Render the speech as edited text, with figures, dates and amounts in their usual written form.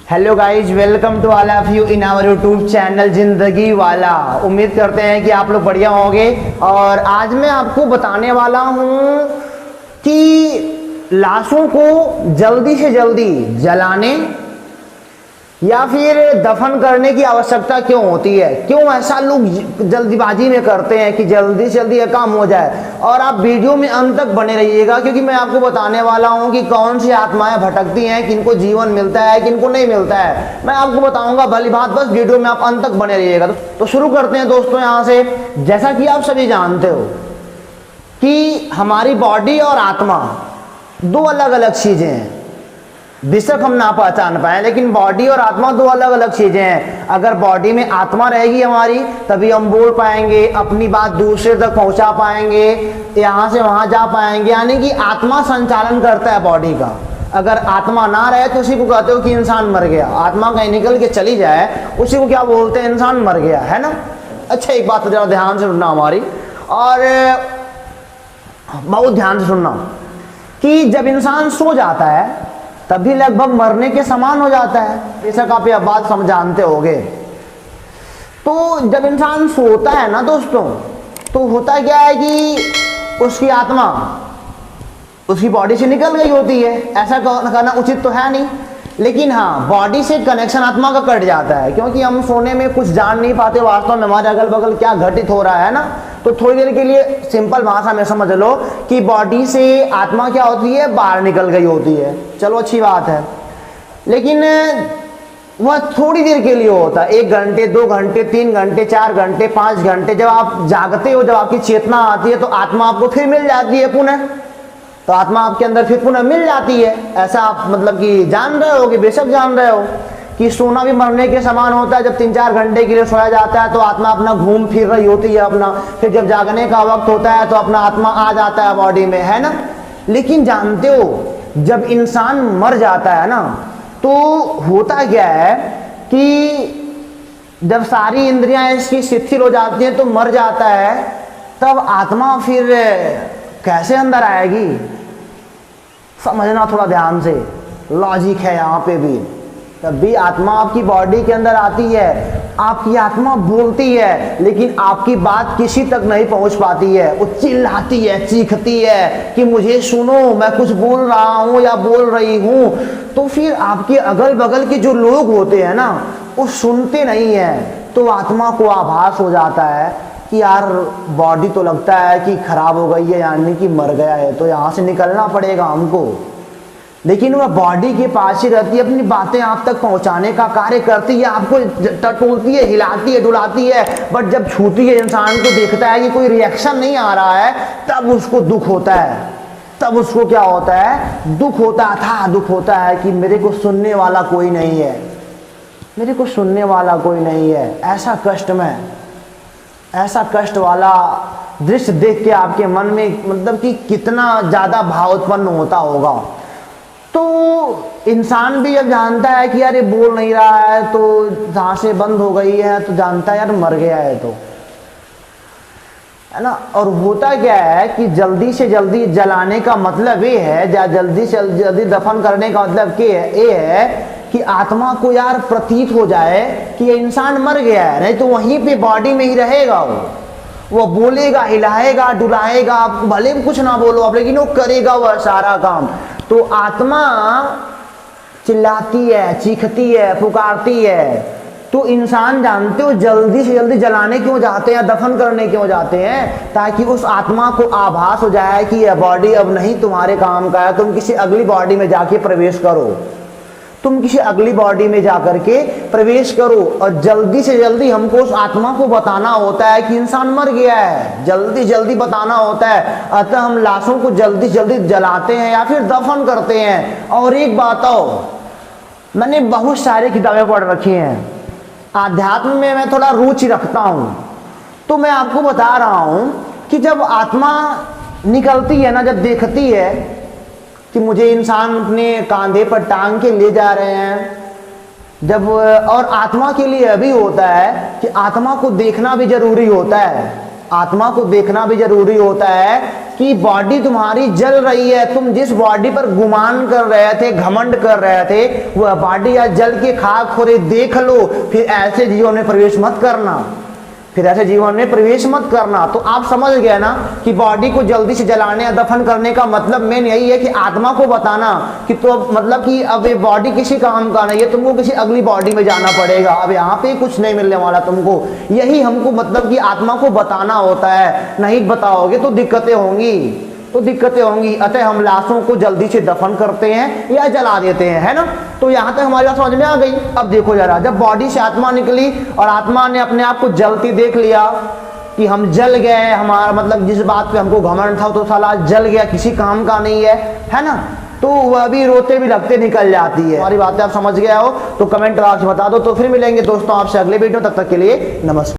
Hello guys, welcome to all of you in our YouTube channel Zindagi Wala. उम्मीद करते हैं कि आप लोग बढ़िया होंगे। और आज मैं आपको बताने वाला हूँ कि लाशों को जल्दी से जल्दी जलाने या फिर दफन करने की आवश्यकता क्यों होती है, क्यों ऐसा लोग जल्दीबाजी में करते हैं कि जल्दी से जल्दी यह काम हो जाए। और आप वीडियो में अंत तक बने रहिएगा, क्योंकि मैं आपको बताने वाला हूं कि कौन सी आत्माएं भटकती हैं, किनको जीवन मिलता है, किनको नहीं मिलता है, मैं आपको बताऊंगा। भली बात, बस वीडियो में आप अंत तक बने रहिएगा। तो शुरू करते हैं दोस्तों यहाँ से। जैसा कि आप सभी जानते हो कि हमारी बॉडी और आत्मा दो अलग अलग चीजें हैं। बेशक हम ना पहचान पाए, लेकिन बॉडी और आत्मा दो अलग अलग चीजें हैं। अगर बॉडी में आत्मा रहेगी हमारी, तभी हम बोल पाएंगे, अपनी बात दूसरे तक पहुंचा पाएंगे, यहाँ से वहां जा पाएंगे। यानी कि आत्मा संचालन करता है बॉडी का। अगर आत्मा ना रहे तो उसी को कहते हो कि इंसान मर गया। आत्मा कहीं निकल के चली जाए, उसी को क्या बोलते हैं? इंसान मर गया, है ना। अच्छा, एक बात जरा ध्यान से सुनना हमारी, और बहुत ध्यान से सुनना कि जब इंसान सो जाता है तभी लगभग मरने के समान हो जाता है। बेशक आप यह बात जानते होंगे। तो जब इंसान सोता है ना दोस्तों, तो होता क्या है कि उसकी आत्मा उसकी बॉडी से निकल गई होती है। ऐसा करना उचित तो है नहीं, लेकिन हाँ, बॉडी से कनेक्शन आत्मा का कट जाता है, क्योंकि हम सोने में कुछ जान नहीं पाते वास्तव में हमारे अगल बगल क्या घटित हो रहा है ना। तो थोड़ी देर के लिए सिंपल भाषा में समझ लो कि बॉडी से आत्मा क्या होती है, बाहर निकल गई होती है। चलो, अच्छी बात है, लेकिन वह थोड़ी देर के लिए होता है। 1 घंटे, 2 घंटे, 3 घंटे, 4 घंटे, 5 घंटे। जब आप जागते हो, जब आपकी चेतना आती है, तो आत्मा आपको फिर मिल जाती है पुनः। तो आत्मा आपके अंदर फिर पुनः मिल जाती है। ऐसा आप मतलब कि जान रहे हो, कि बेशक जान रहे हो कि सोना भी मरने के समान होता है। जब 3-4 घंटे के लिए सोया जाता है तो आत्मा अपना घूम फिर रही होती है अपना, फिर जब जागने का वक्त होता है तो अपना आत्मा आ जाता है बॉडी में, है ना। लेकिन जानते हो, जब इंसान मर जाता है ना, तो होता क्या है कि जब सारी इंद्रियां इसकी शिथिल हो जाती हैं तो मर जाता है, तब आत्मा फिर कैसे अंदर आएगी? समझना थोड़ा ध्यान से, लॉजिक है यहाँ पे भी। तब भी आत्मा आपकी बॉडी के अंदर आती है, आपकी आत्मा बोलती है, लेकिन आपकी बात किसी तक नहीं पहुंच पाती है। वो चिल्लाती है, चीखती है कि मुझे सुनो, मैं कुछ बोल रहा हूं या बोल रही हूं। तो फिर आपके अगल बगल के जो लोग होते हैं ना, वो सुनते नहीं है। तो आत्मा को आभास हो जाता है कि यार, बॉडी तो लगता है कि खराब हो गई है, यानी कि मर गया है, तो यहाँ से निकलना पड़ेगा हमको। लेकिन वह बॉडी के पास ही रहती है, अपनी बातें आप तक पहुंचाने का कार्य करती है, आपको टटोलती है, हिलाती है, डुलाती है। बट जब छूती है, इंसान को देखता है कि कोई रिएक्शन नहीं आ रहा है, तब उसको दुख होता है। तब उसको क्या होता है? दुख होता था, दुख होता है कि मेरे को सुनने वाला कोई नहीं है, मेरे को सुनने वाला कोई नहीं है। ऐसा कष्ट में, ऐसा कष्ट वाला दृश्य देख के आपके मन में मतलब कि कितना ज्यादा भाव उत्पन्न होता होगा। तो इंसान भी जब जानता है कि यार ये बोल नहीं रहा है, तो सांसें बंद हो गई है, तो जानता है यार मर गया है, तो है ना। और होता क्या है कि जल्दी से जल्दी जलाने का मतलब ये है, या जल्दी से जल्दी दफन करने का मतलब ये है कि आत्मा को यार प्रतीत हो जाए कि ये इंसान मर गया है, नहीं तो वहीं पे बॉडी में ही रहेगा। वो बोलेगा, हिलाएगा, डुलाएगा, आप भले कुछ ना बोलो आप, लेकिन वो करेगा वह सारा काम। तो आत्मा चिल्लाती है, चीखती है, पुकारती है। तो इंसान जानते हो जल्दी से जल्दी जलाने क्यों जाते हैं, दफन करने क्यों जाते हैं? ताकि उस आत्मा को आभास हो जाए कि यह बॉडी अब नहीं तुम्हारे काम का है, तुम किसी अगली बॉडी में जाके प्रवेश करो, तुम किसी अगली बॉडी में जाकर के प्रवेश करो। और जल्दी से जल्दी हमको उस आत्मा को बताना होता है कि इंसान मर गया है, जल्दी जल्दी बताना होता है। अतः हम लाशों को जल्दी जल्दी जलाते हैं या फिर दफन करते हैं। और एक बात और, मैंने बहुत सारी किताबें पढ़ रखी हैं, आध्यात्म में मैं थोड़ा रुचि रखता हूं, तो मैं आपको बता रहा हूं कि जब आत्मा निकलती है ना, जब देखती है कि मुझे इंसान अपने कांधे पर टांग के ले जा रहे हैं, जब, और आत्मा के लिए अभी होता है कि आत्मा को देखना भी जरूरी होता है। आत्मा को देखना भी जरूरी होता है कि बॉडी तुम्हारी जल रही है, तुम जिस बॉडी पर गुमान कर रहे थे, घमंड कर रहे थे, वह बॉडी आज जल के खाक हो रही, देख लो। फिर ऐसे जीवन में प्रवेश मत करना, फिर ऐसे जीवन में प्रवेश मत करना। तो आप समझ गए ना कि बॉडी को जल्दी से जलाने या दफन करने का मतलब मेन यही है कि आत्मा को बताना कि तो मतलब कि अब ये बॉडी किसी काम का नहीं है, तुमको किसी अगली बॉडी में जाना पड़ेगा, अब यहाँ पे कुछ नहीं मिलने वाला तुमको। यही हमको मतलब कि आत्मा को बताना होता है। नहीं बताओगे तो दिक्कतें होंगी, अतः हम लाशों को जल्दी से दफन करते हैं या जला देते हैं, है ना। तो यहाँ तक हमारी बात समझ में आ गई। अब देखो जरा, जब बॉडी से आत्मा निकली और आत्मा ने अपने आप को जलती देख लिया कि हम जल गए, हमारा मतलब जिस बात पे हमको घमंड था तो साला जल गया, किसी काम का नहीं है ना। तो वह भी रोते भी लगते निकल जाती है। हमारी बातें आप समझ गए हो तो कमेंट बॉक्स में बता दो। तो फिर मिलेंगे दोस्तों आपसे अगले वीडियो, तब तक के लिए नमस्कार।